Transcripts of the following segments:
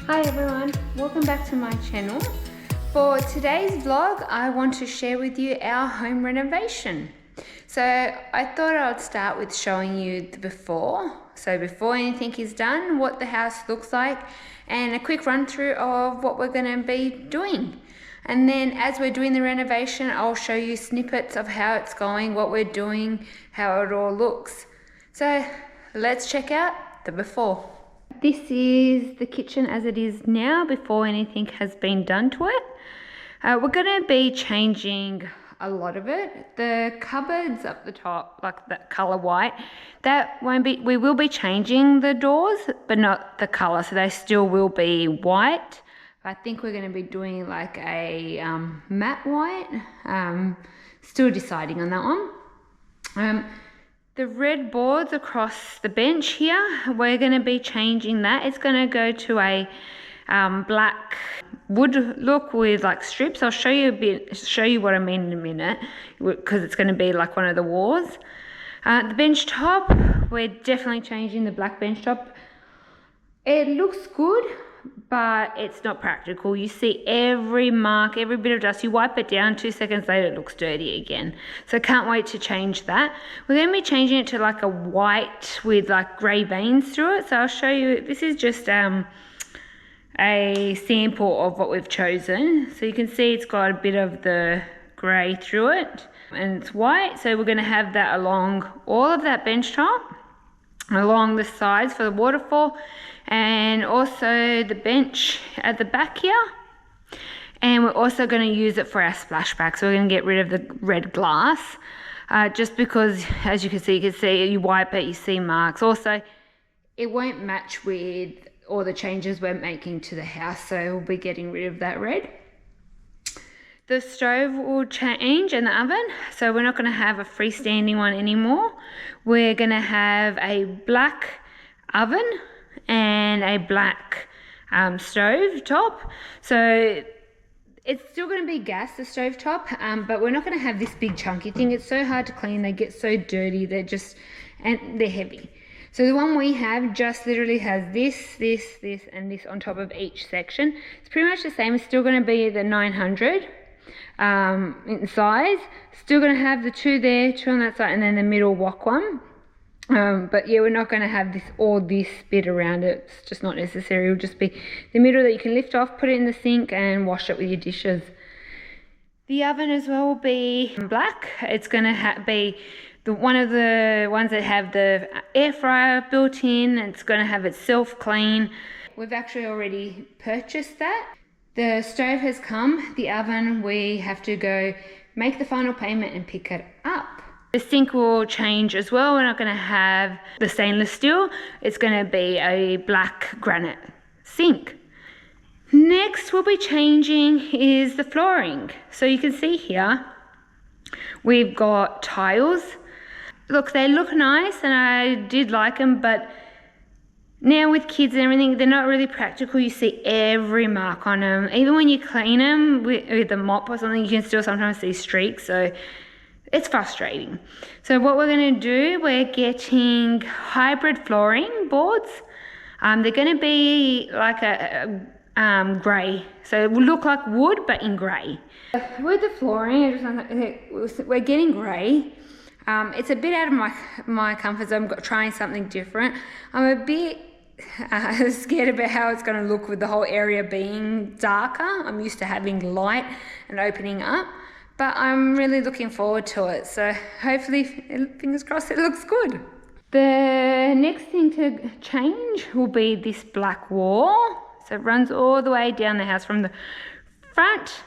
Hi everyone, welcome back to my channel. For today's vlog, I want to share with you our home renovation. So I thought I'd start with showing you the before. So before anything is done, what the house looks like, and a quick run through of what we're going to be doing. And then as we're doing the renovation, I'll show you snippets of how it's going, what we're doing, how it all looks. So let's check out the before. This is the kitchen as it is now before anything has been done to it. We're going to be changing a lot of it. The cupboards up the top, like that colour white, that won't be, we will be changing the doors, but not the colour, so they still will be white. I think we're going to be doing like a matte white. Still deciding on that one. The red boards across the bench here, we're going to be changing that. It's going to go to a black wood look with like strips. I'll show you what I mean in a minute, because it's going to be like one of the walls. The bench top, we're definitely changing the black bench top. It looks good, but it's not practical. You see every mark, every bit of dust. You wipe it down, 2 seconds later it looks dirty again. So can't wait to change that. We're going to be changing it to like a white with like grey veins through it. So I'll show you, this is just a sample of what we've chosen. So you can see it's got a bit of the grey through it and it's white. So we're going to have that along all of that bench top, along the sides for the waterfall, and also the bench at the back here. And we're also going to use it for our splashback. So we're going to get rid of the red glass, just because, as you can see, you wipe it, you see marks. Also, it won't match with all the changes we're making to the house, so we'll be getting rid of that red. The stove will change and the oven, so we're not going to have a freestanding one anymore. We're going to have a black oven and a black stove top. So it's still going to be gas, the stove top, but we're not going to have this big chunky thing. It's so hard to clean, they get so dirty, and they're heavy. So the one we have just literally has this, and this on top of each section. It's pretty much the same. It's still going to be the 900 in size. Still going to have the two there, two on that side, and then the middle wok one. But yeah, we're not going to have this bit around it. It's just not necessary. It'll just be the middle that you can lift off, put it in the sink and wash it with your dishes. The oven as well will be black. It's going to be one of the ones that have the air fryer built in. It's going to have it self-clean. We've actually already purchased that. The stove has come. The oven, we have to go make the final payment and pick it up. The sink will change as well. We're not going to have the stainless steel. It's going to be a black granite sink. Next we'll be changing is the flooring. So you can see here we've got tiles. Look, they look nice and I did like them, but now with kids and everything, they're not really practical. You see every mark on them. Even when you clean them with a mop or something, you can still sometimes see streaks. So it's frustrating. So what we're going to do, we're getting hybrid flooring boards. They're going to be like a grey. So it will look like wood, but in grey. With the flooring, we're getting grey. It's a bit out of my comfort zone. I'm trying something different. I'm a bit scared about how it's going to look with the whole area being darker. I'm used to having light and opening up. But I'm really looking forward to it. So hopefully, fingers crossed, it looks good. The next thing to change will be this black wall. So it runs all the way down the house from the front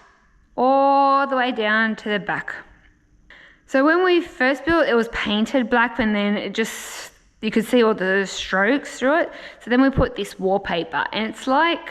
all the way down to the back. So when we first built, it was painted black, and then it just, you could see all the strokes through it. So then we put this wallpaper, and it's like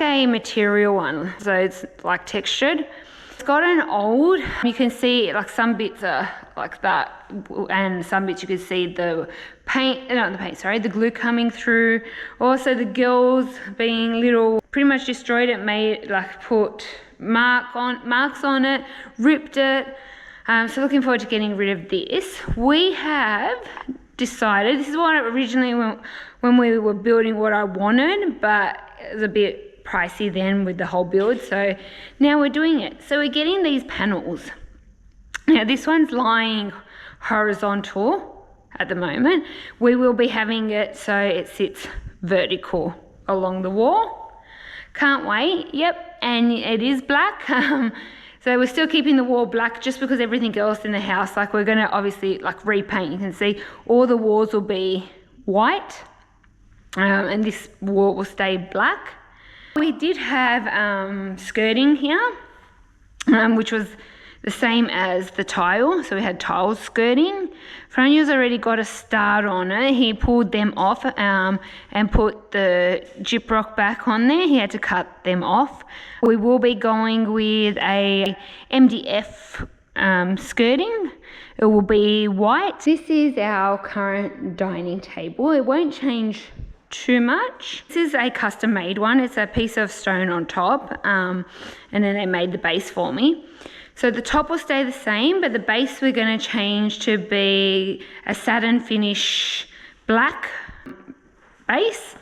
a material one, so it's like textured. It's gotten old. You can see like some bits are like that, and some bits you can see the the glue coming through. Also the gills being little, pretty much destroyed it, made like put marks on it, ripped it. So looking forward to getting rid of this. We have decided, this is what originally when we were building what I wanted, but it was a bit pricey then with the whole build, so now we're doing it. So we're getting these panels. Now this one's lying horizontal at the moment. We will be having it so it sits vertical along the wall. Can't wait. Yep, and it is black. So we're still keeping the wall black just because everything else in the house, like we're going to obviously like repaint. You can see all the walls will be white, and this wall will stay black. We did have skirting here, which was the same as the tile, so we had tile skirting. Franjo's already got a start on it. He pulled them off and put the gyprock back on there. He had to cut them off. We will be going with a MDF skirting. It will be white. This is our current dining table. It won't change too much. This is a custom made one. It's a piece of stone on top, and then they made the base for me. So the top will stay the same, but the base we're going to change to be a satin finish black base.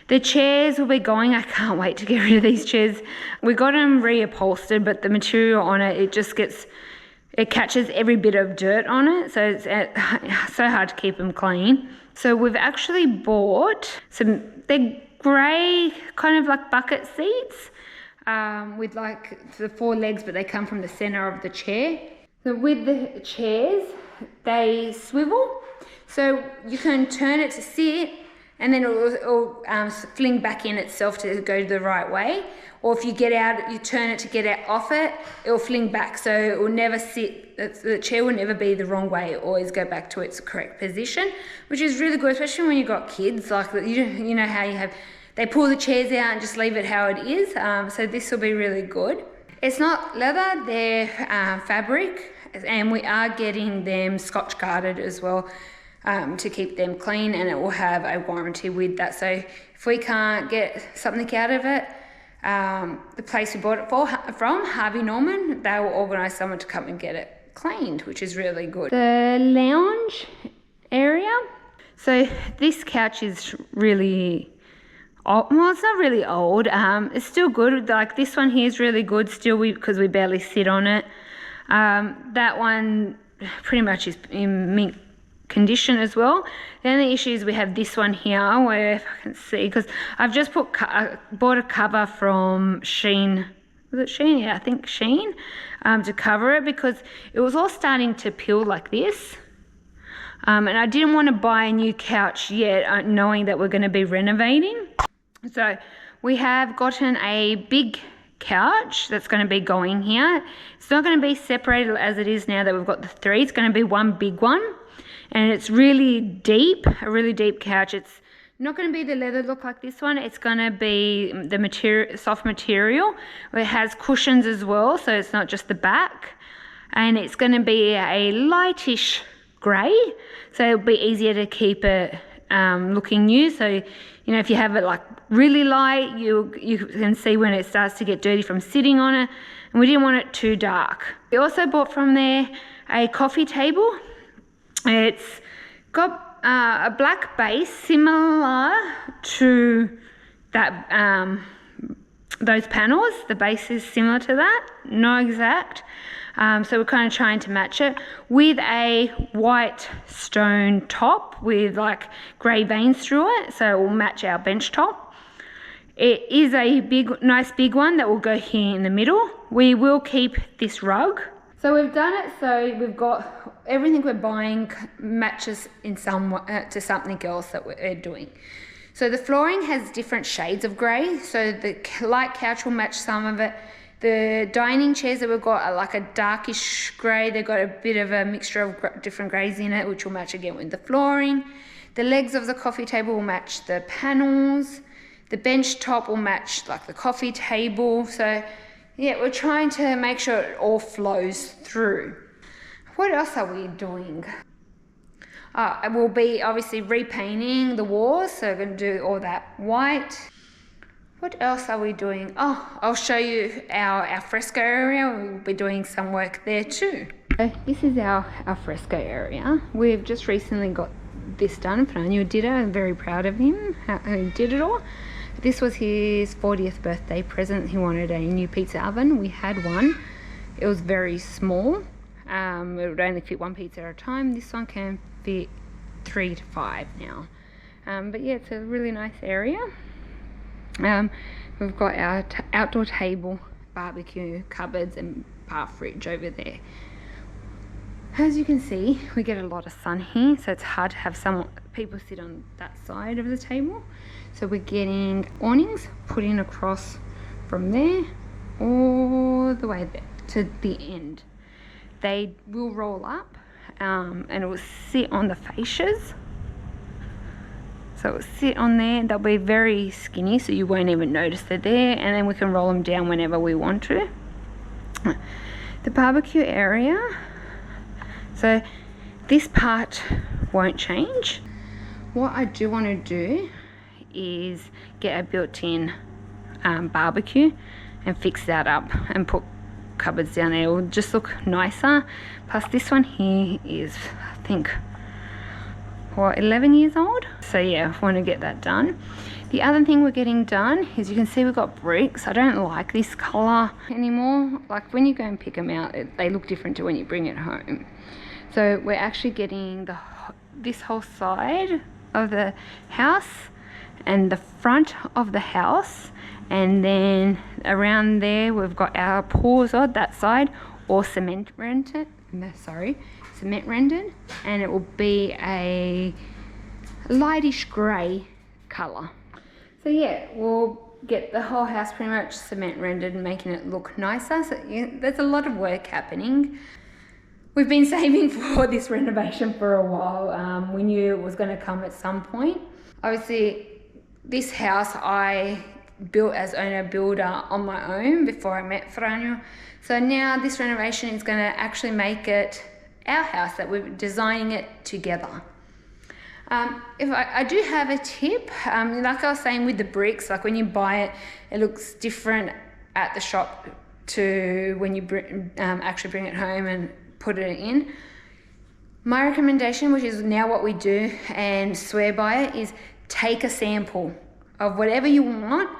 The chairs will be going, I can't wait to get rid of these chairs. We got them reupholstered, but the material on it, it catches every bit of dirt on it, so it's so hard to keep them clean. So we've actually bought they're grey, kind of like bucket seats, with like the 4 legs, but they come from the center of the chair. So with the chairs, they swivel, so you can turn it to sit, and then it'll fling back in itself to go the right way. Or if you get out, you turn it to get out off it, it'll fling back, so it will never sit, the chair will never be the wrong way, it always go back to its correct position, which is really good, especially when you've got kids, like you know how you have, they pull the chairs out and just leave it how it is, so this will be really good. It's not leather, they're fabric, and we are getting them scotch guarded as well, to keep them clean, and it will have a warranty with that. So if we can't get something out of it, the place we bought it from, Harvey Norman, they will organise someone to come and get it cleaned, which is really good. The lounge area. So this couch is really old. Well, it's not really old. It's still good. Like this one here is really good still, because we barely sit on it. That one pretty much is in mint condition as well. The only issue is we have this one here, where if I can see, because I've just bought a cover from Shein. Was it Shein? Yeah, I think Shein, to cover it, because it was all starting to peel like this. And I didn't want to buy a new couch yet, knowing that we're going to be renovating. So we have gotten a big couch that's going to be going here. It's not going to be separated as it is now that we've got the 3. It's going to be one big one. And it's really deep, a really deep couch. It's not going to be the leather look like this one. It's going to be the material, soft material. It has cushions as well, so it's not just the back. And it's going to be a lightish grey, so it'll be easier to keep it looking new. So, you know, if you have it like really light, you can see when it starts to get dirty from sitting on it. And we didn't want it too dark. We also bought from there a coffee table. It's got a black base similar to that, those panels. The base is similar to that, not exact. So we're kind of trying to match it with a white stone top with like grey veins through it, so it will match our bench top. It is a nice big one that will go here in the middle. We will keep this rug. So we've done it, so we've got everything we're buying matches in some to something else that we're doing. So the flooring has different shades of grey, so the light couch will match some of it. The dining chairs that we've got are like a darkish grey. They've got a bit of a mixture of different greys in it, which will match again with the flooring. The legs of the coffee table will match the panels. The bench top will match like the coffee table. So yeah, we're trying to make sure it all flows through. What else are we doing? We'll be obviously repainting the walls, so we're going to do all that white. What else are we doing? Oh, I'll show you our fresco area. We'll be doing some work there too. So this is our fresco area. We've just recently got this done. Franjo did it. I'm very proud of him, how he did it all. This was his 40th birthday present. He wanted a new pizza oven. We had one. It was very small. It would only fit one pizza at a time. This one can fit 3 to 5 now. But yeah, it's a really nice area. We've got our outdoor table, barbecue, cupboards and bar fridge over there. As you can see, we get a lot of sun here, so it's hard to have people sit on that side of the table. So we're getting awnings put in across from there all the way there to the end. They will roll up and it will sit on the fascias. So it will sit on there. They'll be very skinny, so you won't even notice they're there, and then we can roll them down whenever we want to. The barbecue area, so this part won't change. What I do want to do is get a built-in barbecue and fix that up and put cupboards down there. It will just look nicer. Plus this one here is, I think, what, 11 years old? So yeah, I want to get that done. The other thing we're getting done is, you can see we've got bricks. I don't like this color anymore. Like when you go and pick them out, they look different to when you bring it home. So we're actually getting this whole side of the house and the front of the house, and then around there we've got our pours on that side, or cement rendered, and it will be a lightish grey colour. So yeah, we'll get the whole house pretty much cement rendered and making it look nicer. So yeah, there's a lot of work happening. We've been saving for this renovation for a while. We knew it was going to come at some point. Obviously, this house I built as owner-builder on my own before I met Franjo. So now this renovation is going to actually make it our house, that we're designing it together. If I do have a tip, like I was saying with the bricks, like when you buy it, it looks different at the shop to when you actually bring it home and put it in. My recommendation, which is now what we do and swear by it, is take a sample of whatever you want,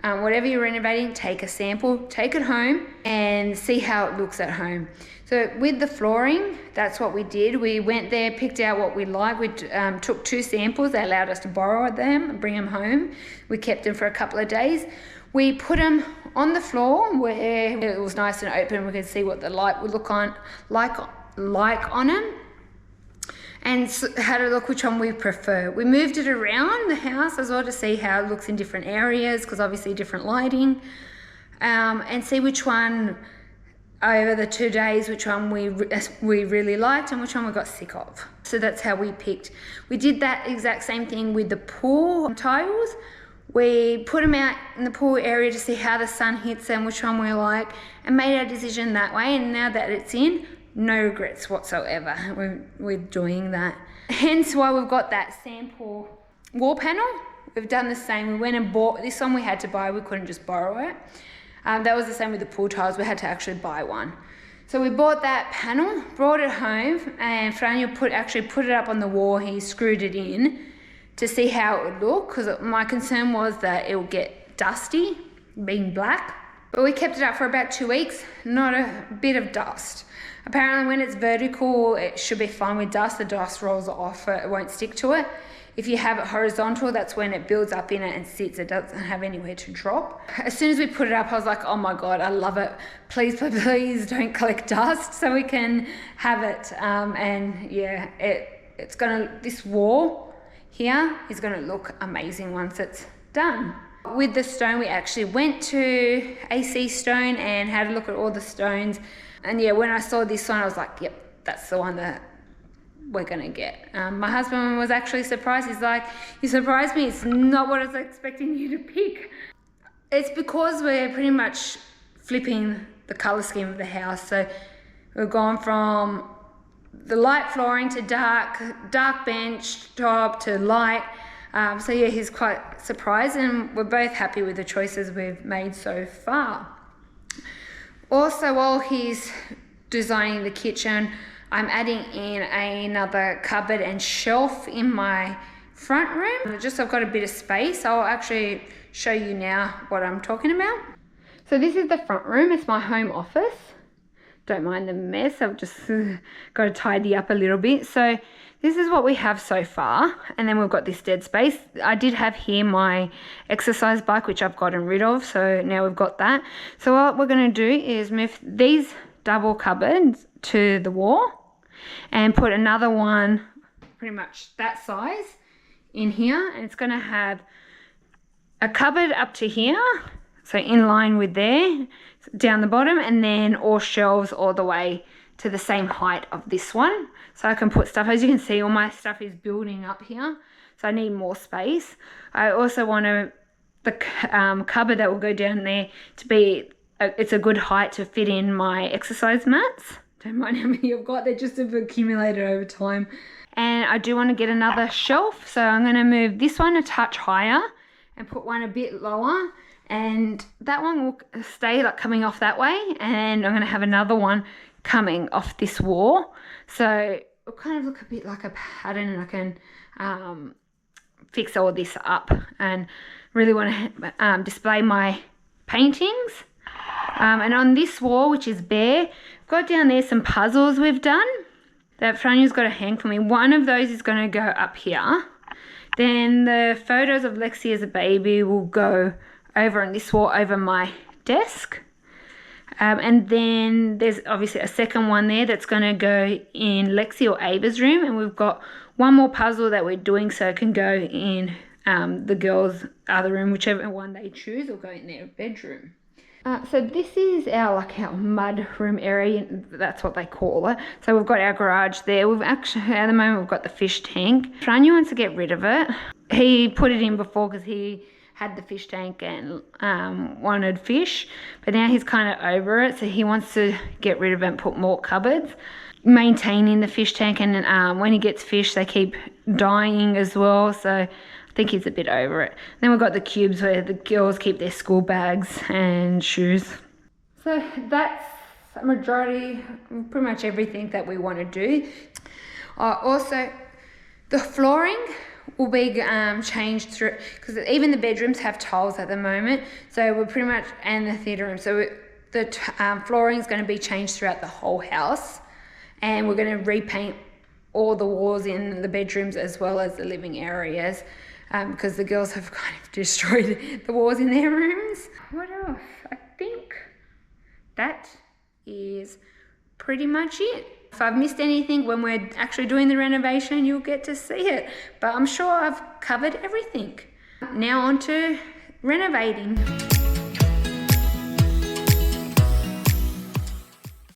whatever you're renovating. Take a sample, take it home and see how it looks at home. So with the flooring, that's what we did. We went there, picked out what we liked. We took 2 samples. They allowed us to borrow them and bring them home. We kept them for a couple of days. We put them on the floor where it was nice and open. We could see what the light would look like on them, and had a look which one we prefer. We moved it around the house as well to see how it looks in different areas, because obviously different lighting, and see which one over the 2 days, which one we really liked and which one we got sick of. So that's how we picked. We did that exact same thing with the pool tiles. We put them out in the pool area to see how the sun hits and which one we like, and made our decision that way. And now that it's in, no regrets whatsoever. We're doing that. Hence why we've got that sample wall panel. We've done the same. We went and bought this one. We had to buy. We couldn't just borrow it. That was the same with the pool tiles. We had to actually buy one. So we bought that panel, brought it home, and Franjo actually put it up on the wall. He screwed it in to see how it would look, because my concern was that it would get dusty, being black. But we kept it up for about 2 weeks, not a bit of dust. Apparently when it's vertical, it should be fine with dust. The dust rolls off, it won't stick to it. If you have it horizontal, that's when it builds up in it and sits. It doesn't have anywhere to drop. As soon as we put it up, I was like, oh my God, I love it. Please, please, please don't collect dust so we can have it. And yeah, this wall here is gonna look amazing once it's done. With the stone, we actually went to AC Stone and had a look at all the stones. And yeah, when I saw this one, I was like, yep, that's the one that we're gonna get. My husband was actually surprised. He's like, you surprised me. It's not what I was expecting you to pick. It's because we're pretty much flipping the color scheme of the house. So we've gone from the light flooring to dark bench top to light. So yeah, he's quite surprised, and we're both happy with the choices we've made so far. Also, while he's designing the kitchen, I'm adding in another cupboard and shelf in my front room. Just so I've got a bit of space. I'll actually show you now what I'm talking about. So this is the front room. It's my home office. Don't mind the mess. I've just got to tidy up a little bit. So this is what we have so far. And then we've got this dead space. I did have here my exercise bike, which I've gotten rid of. So now we've got that. So what we're going to do is move these double cupboards to the wall and put another one pretty much that size in here. And it's going to have a cupboard up to here. So in line with there, down the bottom, and then all shelves all the way to the same height of this one. So I can put stuff, as you can see, all my stuff is building up here. So I need more space. I also want the cupboard that will go down there to be, it's a good height to fit in my exercise mats. Don't mind how many I've got, they just have accumulated over time. And I do want to get another shelf. So I'm going to move this one a touch higher and put one a bit lower. And that one will stay like coming off that way, and I'm going to have another one coming off this wall, so it'll kind of look a bit like a pattern, and I can fix all this up and really want to display my paintings. And on this wall, which is bare, I've got down there some puzzles we've done that Franjo's got to hang for me. One of those is going to go up here. Then the photos of Lexi as a baby will go over on this wall over my desk. And then there's obviously a second one there that's going to go in Lexi or Ava's room. And we've got one more puzzle that we're doing, so it can go in the girls' other room, whichever one they choose, or go in their bedroom. So this is our mud room area, that's what they call it. So we've got our garage there. We've actually, at the moment, we've got the fish tank. Franjo wants to get rid of it. He put it in before because he had the fish tank and wanted fish, but now he's kind of over it, so he wants to get rid of it and put more cupboards, maintaining the fish tank. And when he gets fish, they keep dying as well, so I think he's a bit over it. Then we've got the cubes where the girls keep their school bags and shoes. So that's a majority, pretty much everything that we want to do. Also, the flooring will be changed through, because even the bedrooms have tiles at the moment, so we're pretty much, and the theatre room, so the flooring is going to be changed throughout the whole house, and we're going to repaint all the walls in the bedrooms as well as the living areas, because the girls have kind of destroyed the walls in their rooms. What else? I think that is pretty much it. If I've missed anything when we're actually doing the renovation, you'll get to see it. But I'm sure I've covered everything. Now on to renovating.